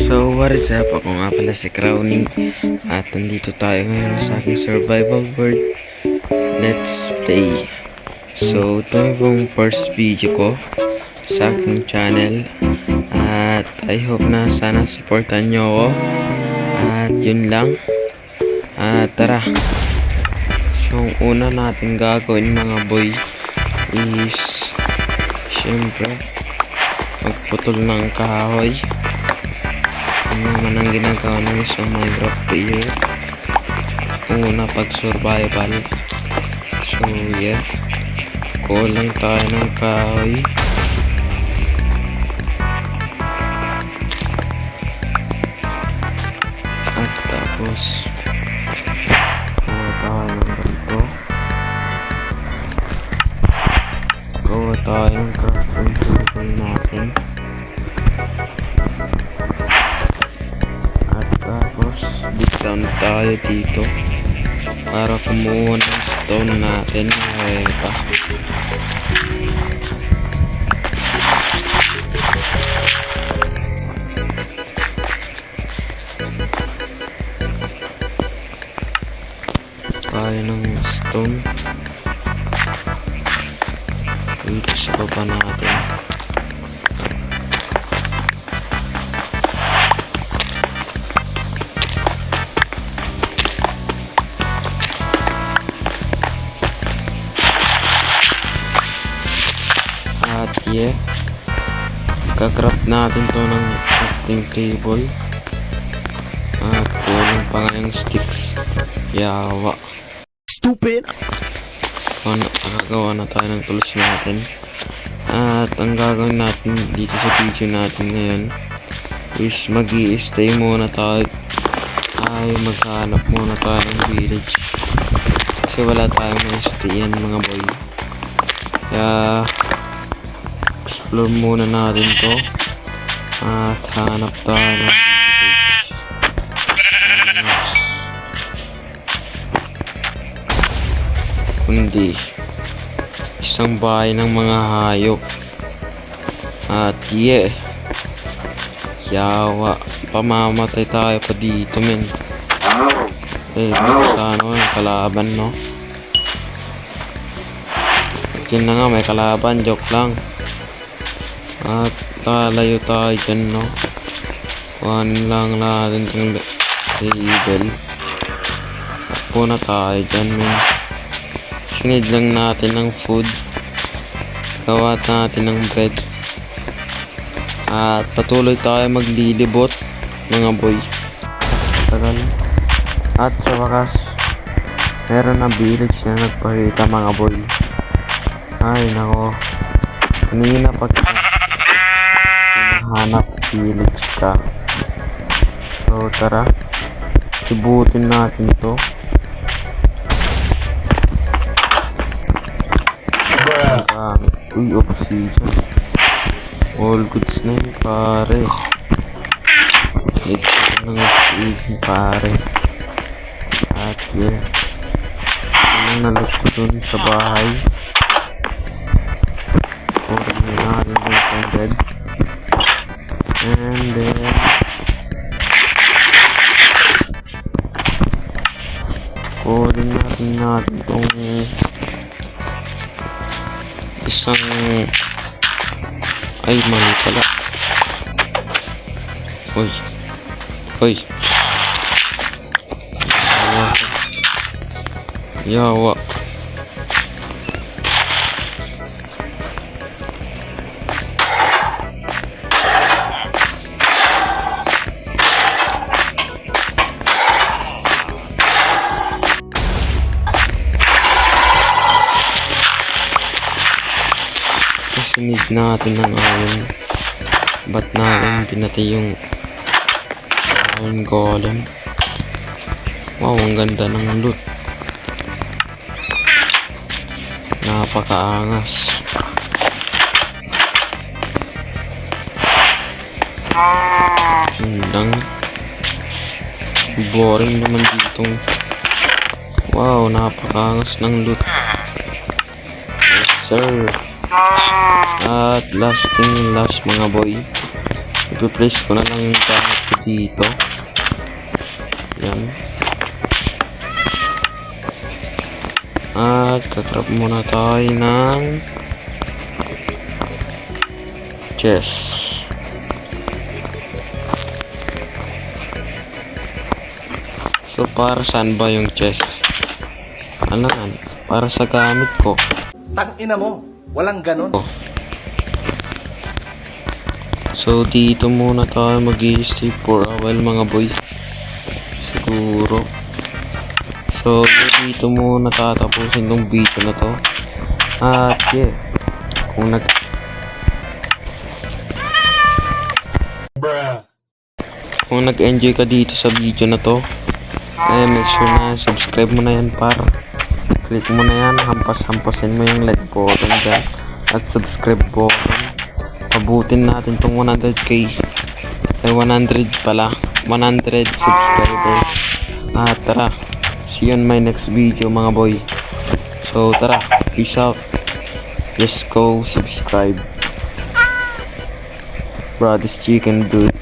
So what is up? Ako nga pala si Crowny at nandito tayo ngayon sa aking survival world. Let's play. So ito yung first video ko sa aking channel at I hope na sana supportan nyo ako. At yun lang. At tara. So ang una natin gagawin mga boy is syempre magputol ng kahoy. Ano naman ang ginagawa ng isang Minecraft player una pag survival. So yeah, kulang tayo ng kahoy. At tapos kuha tayo ng ganito, kuha tayo ng crafting table natin. Dig down tayo dito para kumuha ng stone natin. Tayo ng stone dito sa baba natin. At yeah, kakraft natin to ng crafting table. At kulang pa nga yung sticks. Yawa. Stupid! Nakagawa na tayo ng tools natin. At ang gagawin natin dito sa video natin ngayon is mag-i-stay muna tayo. Ay maghanap muna tayo ng village. Kasi wala tayong ma-stayan mga boy. Kaya explore muna natin to at hanap tayo ng village. Kundi isang bahay ng mga hayop. At yeah, yawa, pamamatay tayo pa dito men. Sa ano yung kalaban no. Yun na nga, may kalaban, joke lang. At lalayo tayo dyan no. Kuhanin lang natin itong level. Takpo na tayo dyan men. Sinid lang natin ng food. Gawa natin ng bread. At patuloy tayo maglilibot mga boy. Tagal. At sa wakas meron na village na nagpakita mga boy. Ay nako, kanina pag hinahanap village ka. So tara, ibutin natin to. Uy, oxygen. All goods na yun pare. Ito ng oxygen pare. At yeah, anong nalot ko dun sa bahay. Kunin natin dun sa bed. And then kunin natin tong isang ay mali pala. Uy uy, yawa. Sinid natin ng iron. Ba't natin pinatay yung iron golem? Wow, ang ganda ng loot. Napakaangas. Hindang boring naman ditong. Wow, napakaangas ng loot. Yes sir. At last mga boy, i-place ko na lang yung gamit ko dito. Yan. At kakrap muna tayo ng chest. So para saan ba yung chest? Ano yan? Para sa gamit ko. Tangina mo, walang ganon. So dito muna tayo mag-i-stay for a while mga boy. Siguro. So dito muna tatapusin tong video na to. At yeah, kung nag-enjoy ka dito sa video na to, eh make sure na subscribe mo na yan para. Click mo na yan, hampasin mo yung like button dyan at subscribe button. Abutin natin tong 100k. 100 pala. 100 subscriber. Tara. See you on my next video mga boy. So tara, peace out. Just go subscribe. Bro, this chicken dude.